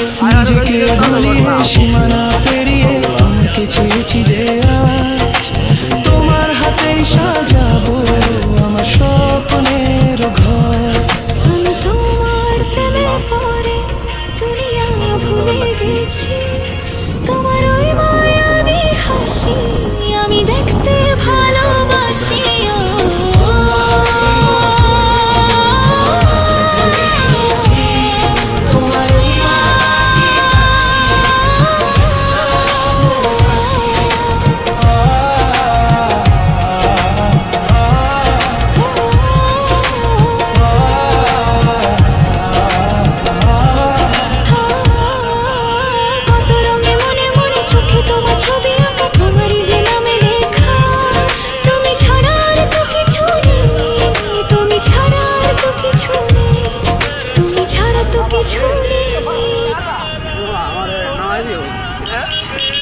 নিজেকে ভুলিয়ে সীমানা পেরিয়ে তোমাকে চেয়েছি যে আজ তোমার হাতেই সাজাবো আমার স্বপ্নের ঘর। আমি তোমার প্রেমে পড়ে দুনিয়া ভুলে গেছি, তোমার ওই মায়াবী হাসি আমি দেখতে ভালোবাসি।